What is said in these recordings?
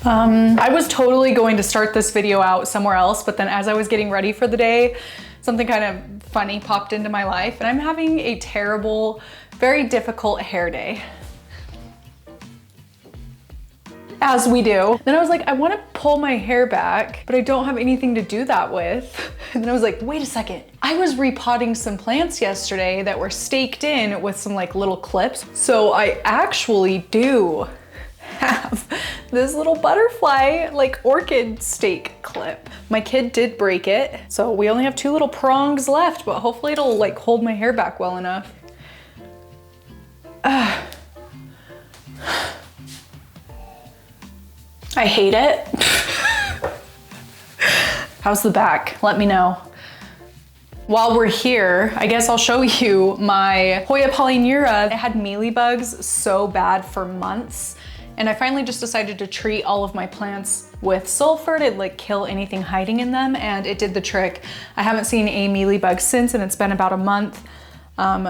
I was totally going to start this video out somewhere else, but then as I was getting ready for the day, something kind of funny popped into my life, and I'm having a terrible, very difficult hair day. As we do. Then I was like, I want to pull my hair back, but I don't have anything to do that with. And then I was like, wait a second. I was repotting some plants yesterday that were staked in with some like little clips. So I actually do have this little butterfly like orchid stake clip. My kid did break it, so we only have 2 little prongs left, but hopefully it'll like hold my hair back well enough. I hate it. How's the back? Let me know. While we're here, I guess I'll show you my Hoya polyneura. It had mealybugs so bad for months, and I finally just decided to treat all of my plants with sulfur to like kill anything hiding in them, and it did the trick. I haven't seen a mealybug since, and it's been about a month.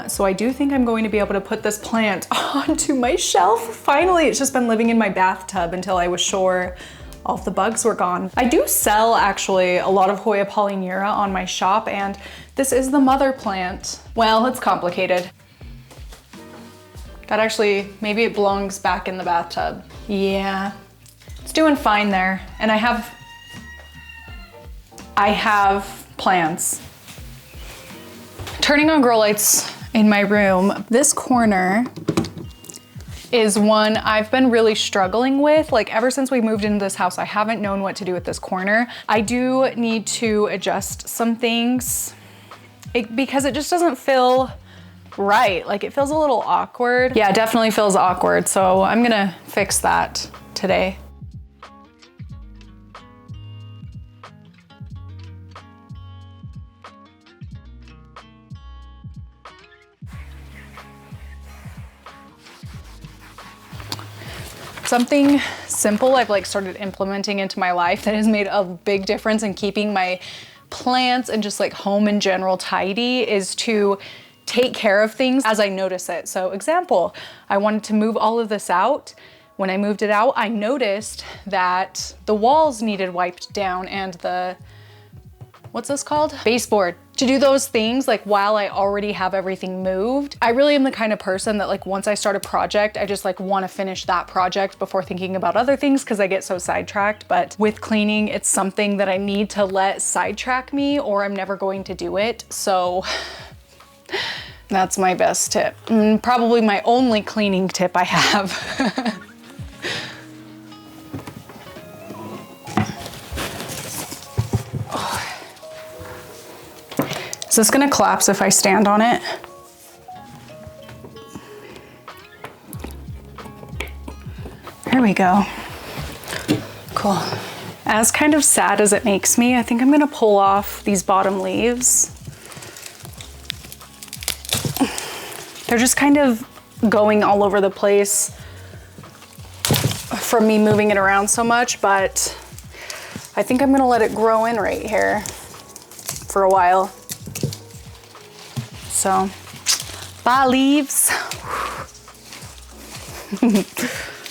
So I do think I'm going to be able to put this plant onto my shelf. Finally, it's just been living in my bathtub until I was sure all of the bugs were gone. I do sell actually a lot of Hoya polyneura on my shop, and this is the mother plant. Well, it's complicated. That actually, maybe it belongs back in the bathtub. Yeah, it's doing fine there. And I have plants. Turning on grow lights in my room, this corner is one I've been really struggling with. Like ever since we moved into this house, I haven't known what to do with this corner. I do need to adjust some things because it just doesn't feel right. Like it feels a little awkward. Yeah, it definitely feels awkward. So I'm gonna fix that today. Something simple I've like started implementing into my life that has made a big difference in keeping my plants and just like home in general tidy is to take care of things as I notice it. So example, I wanted to move all of this out. When I moved it out, I noticed that the walls needed wiped down and the, what's this called? Baseboard. To do those things like while I already have everything moved. I really am the kind of person that like once I start a project, I just like want to finish that project before thinking about other things because I get so sidetracked. But with cleaning, it's something that I need to let sidetrack me or I'm never going to do it. So that's my best tip. Probably my only cleaning tip I have. Is this gonna collapse if I stand on it? There we go. Cool. As kind of sad as it makes me, I think I'm gonna pull off these bottom leaves. They're just kind of going all over the place from me moving it around so much, but I think I'm gonna let it grow in right here for a while. So, bye leaves.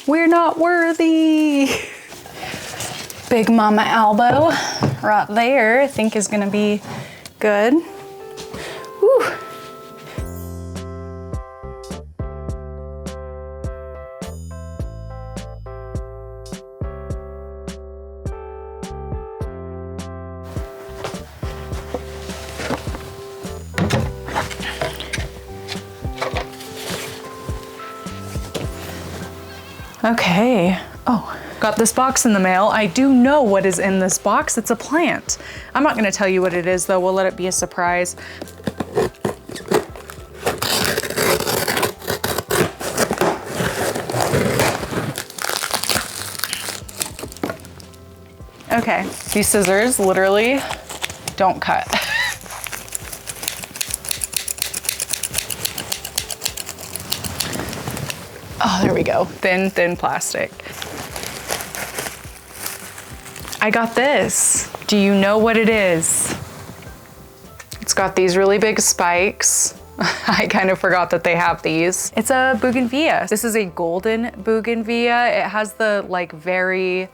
We're not worthy. Big Mama elbow right there, I think is gonna be good. Whew. Okay, oh, got this box in the mail. I do know what is in this box. It's a plant. I'm not gonna tell you what it is though. We'll let it be a surprise. Okay, these scissors literally don't cut. Oh, there we go. Thin plastic. I got this. Do you know what it is? It's got these really big spikes I kind of forgot that they have these. It's a bougainvillea. This is a golden bougainvillea. It has the like very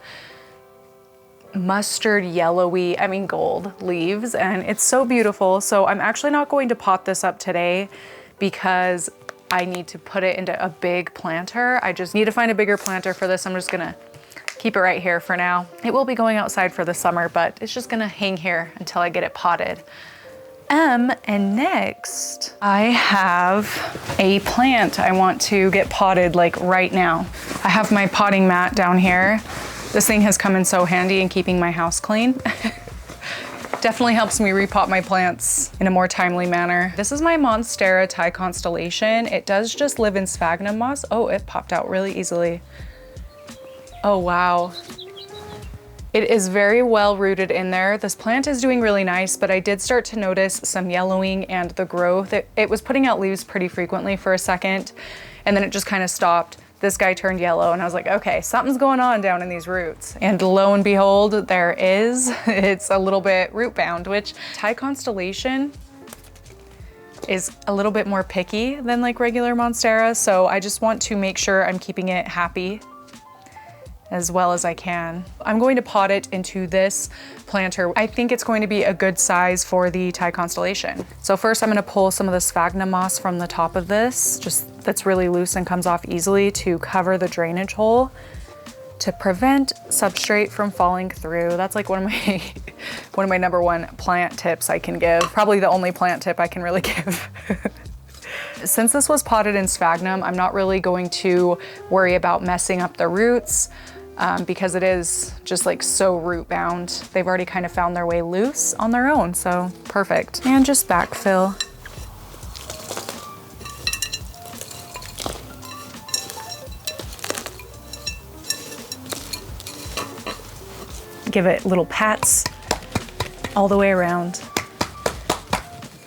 mustard yellowy, I mean gold leaves, and it's so beautiful. So I'm actually not going to pot this up today because I need to put it into a big planter. I just need to find a bigger planter for this. I'm just gonna keep it right here for now. It will be going outside for the summer, but it's just gonna hang here until I get it potted. And next I have a plant I want to get potted like right now. I have my potting mat down here. This thing has come in so handy in keeping my house clean. Definitely helps me repot my plants in a more timely manner. This is my Monstera Thai constellation. It does just live in sphagnum moss. Oh, it popped out really easily. Oh, wow. It is very well rooted in there. This plant is doing really nice, but I did start to notice some yellowing and the growth. It was putting out leaves pretty frequently for a second, and then it just kind of stopped. This guy turned yellow and I was like, okay, something's going on down in these roots. And lo and behold, there is. It's a little bit root bound, which Thai constellation is a little bit more picky than like regular Monstera. So I just want to make sure I'm keeping it happy as well as I can. I'm going to pot it into this planter. I think it's going to be a good size for the Thai constellation. So first I'm gonna pull some of the sphagnum moss from the top of this, just that's really loose and comes off easily, to cover the drainage hole to prevent substrate from falling through. That's like one of my number one plant tips I can give. Probably the only plant tip I can really give. Since this was potted in sphagnum, I'm not really going to worry about messing up the roots because it is just like so root bound. They've already kind of found their way loose on their own, so perfect. And just backfill. Give it little pats all the way around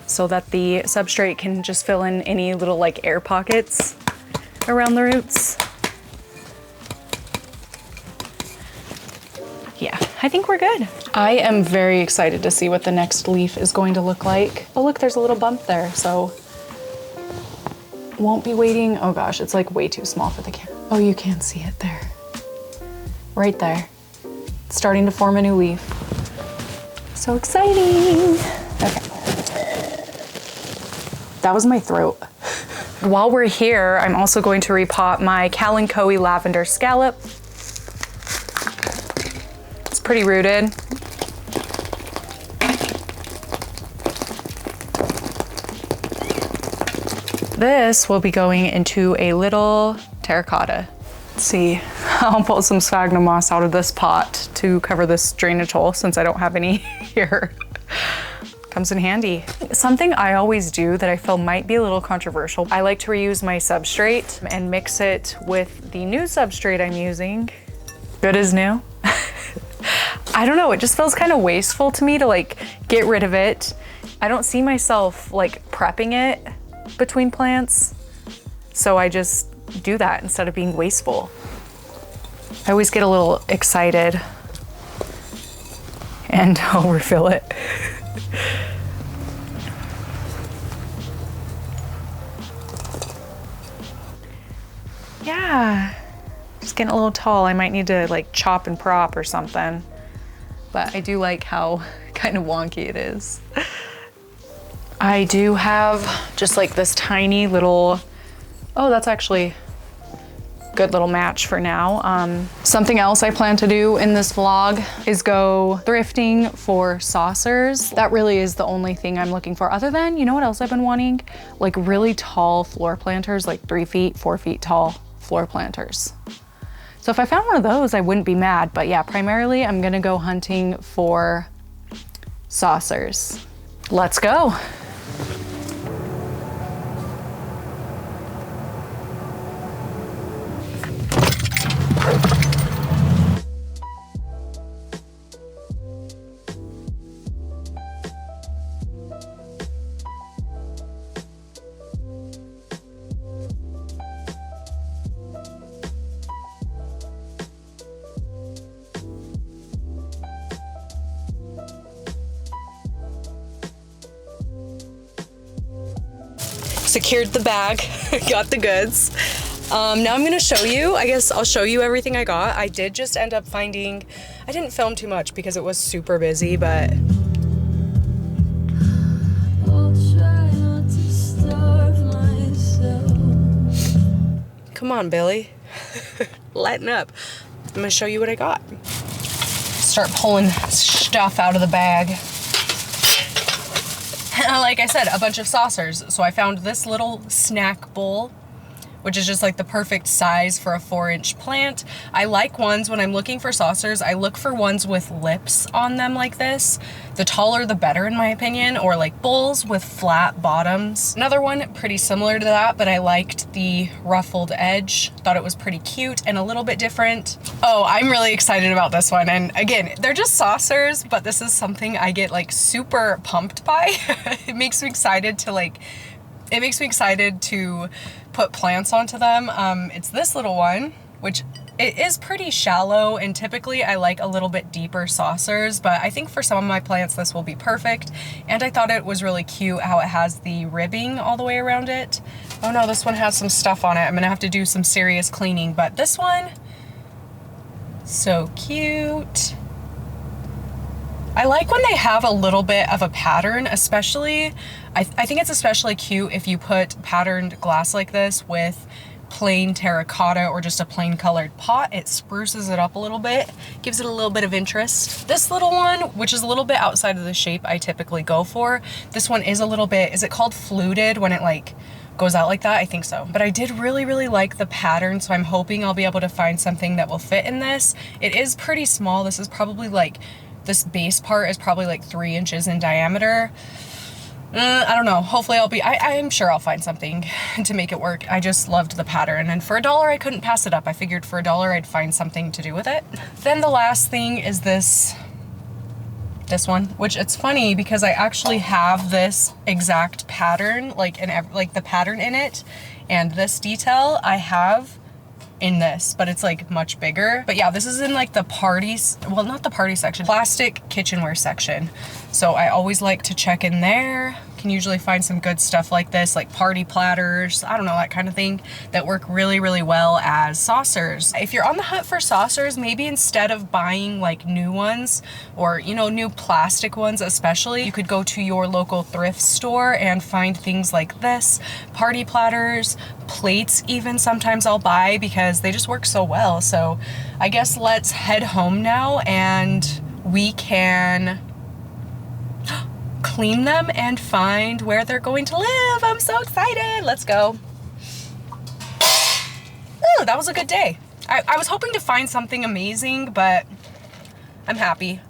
so that the substrate can just fill in any little like air pockets around the roots. Yeah, I think we're good. I am very excited to see what the next leaf is going to look like. Oh look, there's a little bump there, so won't be waiting. Oh gosh, it's like way too small for the camera. Oh, you can see it there. Right there. It's starting to form a new leaf. So exciting. Okay. That was my throat. While we're here, I'm also going to repot my Kalanchoe lavender scallop. It's pretty rooted. This will be going into a little terracotta. Let's see, I'll pull some sphagnum moss out of this pot to cover this drainage hole since I don't have any here. Comes in handy. Something I always do that I feel might be a little controversial, I like to reuse my substrate and mix it with the new substrate I'm using. Good as new. I don't know, it just feels kind of wasteful to me to like get rid of it. I don't see myself like prepping it between plants, so I just do that instead of being wasteful. I always get a little excited and overfill it. Yeah, just getting a little tall. I might need to like chop and prop or something, but I do like how kind of wonky it is. I do have just like this tiny little, oh, that's actually a good little match for now. Something else I plan to do in this vlog is go thrifting for saucers. That really is the only thing I'm looking for, other than, you know what else I've been wanting? Like really tall floor planters, like 3 feet, 4 feet tall floor planters. So if I found one of those, I wouldn't be mad, but yeah, primarily I'm gonna go hunting for saucers. Let's go. secured the bag, got the goods. Now I'm gonna show you, I guess I'll show you everything I got. I did just end up finding, I didn't film too much because it was super busy, but come on, Billy. Lighten up. I'm gonna show you what I got. Start pulling stuff out of the bag. Like I said, a bunch of saucers. So I found this little snack bowl, which is just like the perfect size for a 4-inch plant. I like ones, when I'm looking for saucers, I look for ones with lips on them like this. The taller the better in my opinion, or like bowls with flat bottoms. Another one pretty similar to that, but I liked the ruffled edge. Thought it was pretty cute and a little bit different. Oh, I'm really excited about this one. And again, they're just saucers, but this is something I get like super pumped by. It makes me excited to put plants onto them. It's this little one, which it is pretty shallow, and typically I like a little bit deeper saucers, but I think for some of my plants this will be perfect. And I thought it was really cute how it has the ribbing all the way around it. Oh no, this one has some stuff on it. I'm gonna have to do some serious cleaning, but this one, so cute. I like when they have a little bit of a pattern, especially, I think it's especially cute if you put patterned glass like this with plain terracotta or just a plain colored pot. It spruces it up a little bit, gives it a little bit of interest. This little one, which is a little bit outside of the shape I typically go for, this one is a little bit, is it called fluted when it like goes out like that? I think so. But I did really like the pattern, so I'm hoping I'll be able to find something that will fit in this. It is pretty small. This is probably like, this base part is probably like 3 inches in diameter. I don't know. Hopefully I'm sure I'll find something to make it work. I just loved the pattern, and for $1 I couldn't pass it up. I figured for $1 I'd find something to do with it. Then the last thing is this one, which it's funny because I actually have this exact pattern, like the pattern in it, and this detail I have in this, but it's like much bigger. But yeah, this is in like the parties, well, not the party section, plastic kitchenware section. So I always like to check in there. Can usually find some good stuff like this, like party platters, I don't know, that kind of thing, that work really well as saucers. If you're on the hunt for saucers, maybe instead of buying like new ones or, you know, new plastic ones especially, you could go to your local thrift store and find things like this, party platters, plates even sometimes I'll buy because they just work so well. So I guess let's head home now and we can clean them and find where they're going to live. I'm so excited. Let's go. Oh, that was a good day. I was hoping to find something amazing, but I'm happy.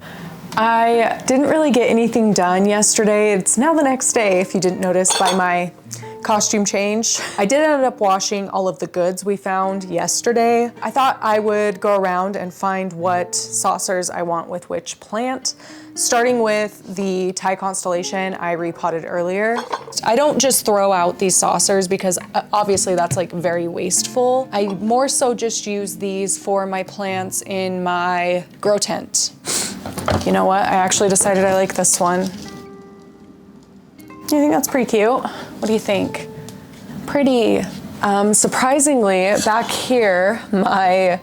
I didn't really get anything done yesterday. It's now the next day, if you didn't notice by my costume change. I did end up washing all of the goods we found yesterday. I thought I would go around and find what saucers I want with which plant, starting with the Thai constellation I repotted earlier. I don't just throw out these saucers because obviously that's like very wasteful. I more so just use these for my plants in my grow tent. You know what? I actually decided I like this one. I think that's pretty cute. What do you think? Pretty. Surprisingly, back here, my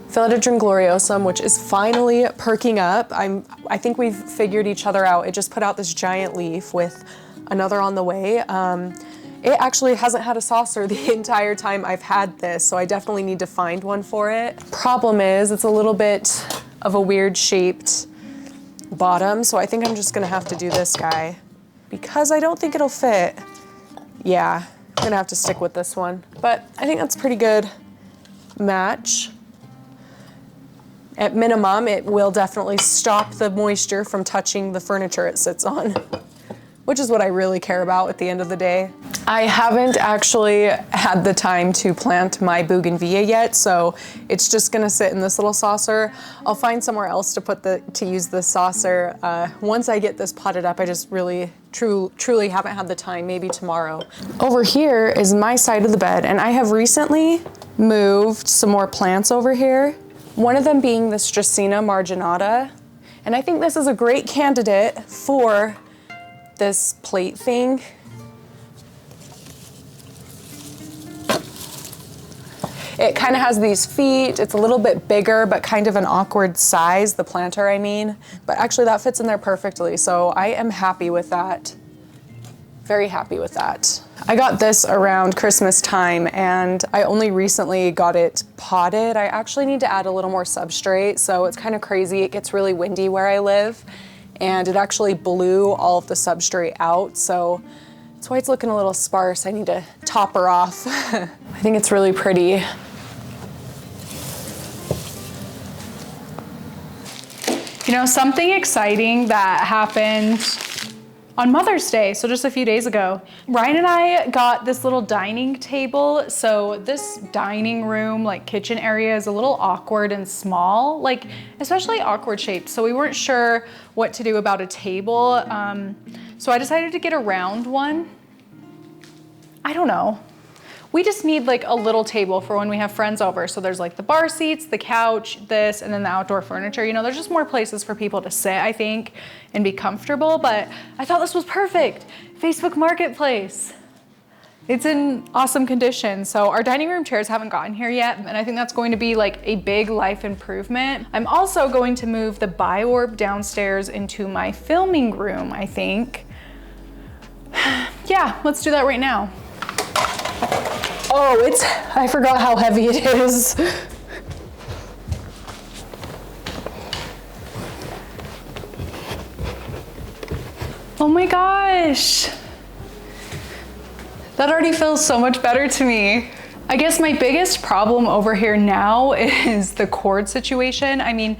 Philodendron gloriosum, which is finally perking up. I think we've figured each other out. It just put out this giant leaf with another on the way. It actually hasn't had a saucer the entire time I've had this, so I definitely need to find one for it. Problem is, it's a little bit of a weird shaped bottom, so I think I'm just gonna have to do this guy because I don't think it'll fit. Yeah, I'm gonna have to stick with this one, but I think that's a pretty good match. At minimum, it will definitely stop the moisture from touching the furniture it sits on, which is what I really care about at the end of the day. I haven't actually had the time to plant my bougainvillea yet, so it's just gonna sit in this little saucer. I'll find somewhere else to use this saucer. Once I get this potted up, I just really, truly haven't had the time, maybe tomorrow. Over here is my side of the bed, and I have recently moved some more plants over here. One of them being this Dracaena marginata, and I think this is a great candidate for this plate thing. It kind of has these feet. It's a little bit bigger, but kind of an awkward size, the planter, I mean. But actually that fits in there perfectly, so I am happy with that. Very happy with that. I got this around Christmas time and I only recently got it potted. I actually need to add a little more substrate, so it's kind of crazy. It gets really windy where I live and it actually blew all of the substrate out, so that's why it's looking a little sparse. I need to top her off. I think it's really pretty. You know, something exciting that happened on Mother's Day, so just a few days ago, Ryan and I got this little dining table. So this dining room, like kitchen area, is a little awkward and small, like especially awkward shaped. So we weren't sure what to do about a table. So I decided to get a round one. I don't know. We just need like a little table for when we have friends over. So there's like the bar seats, the couch, this, and then the outdoor furniture. You know, there's just more places for people to sit, I think, and be comfortable. But I thought this was perfect. Facebook Marketplace. It's in awesome condition. So our dining room chairs haven't gotten here yet, and I think that's going to be like a big life improvement. I'm also going to move the Biorb downstairs into my filming room, I think. Yeah, let's do that right now. Oh, I forgot how heavy it is. Oh my gosh. That already feels so much better to me. I guess my biggest problem over here now is the cord situation. I mean,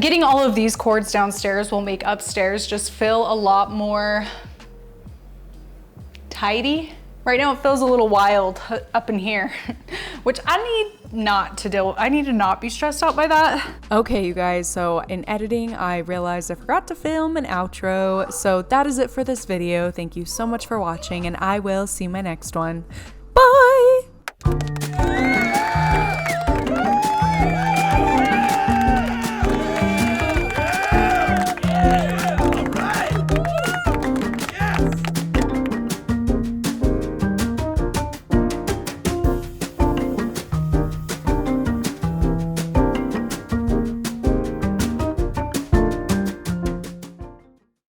getting all of these cords downstairs will make upstairs just feel a lot more tidy. Right now it feels a little wild up in here, which I need not to deal with. I need to not be stressed out by that. Okay, you guys, so in editing, I realized I forgot to film an outro. So that is it for this video. Thank you so much for watching, and I will see you in my next one.